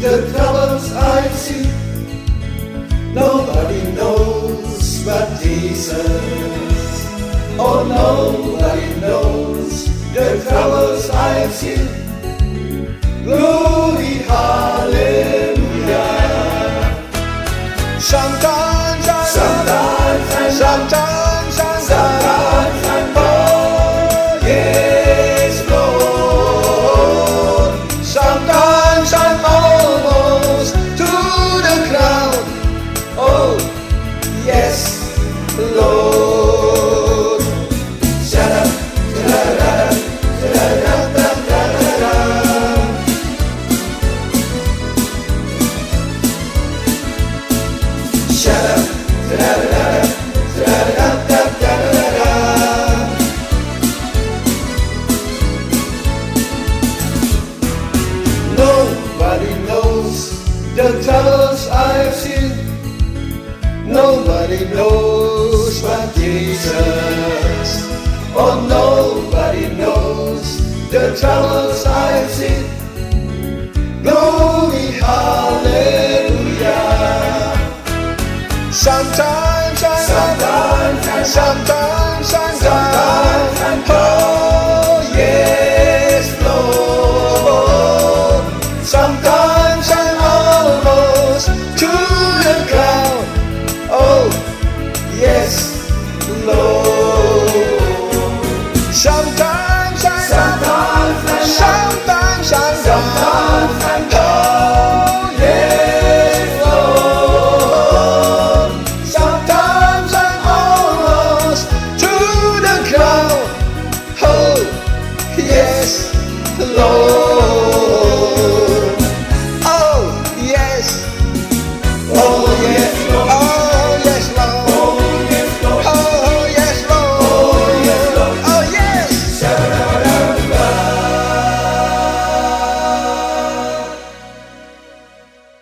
the troubles I see. Nobody knows but Jesus. Oh, nobody knows the troubles I see. Glory, hallelujah. Sometimes I oh yes, Lord. sometimes I'm almost To the ground, oh yes, Lord. Shut up, shut up. Nobody knows the troubles I've seen. Nobody knows but Jesus. Oh, nobody knows the troubles I've seen. Glory, hallelujah. Sometimes I'm Oh, yes, Lord. sometimes I'm almost To the ground, oh, yes, Lord. sometimes I'm Sometimes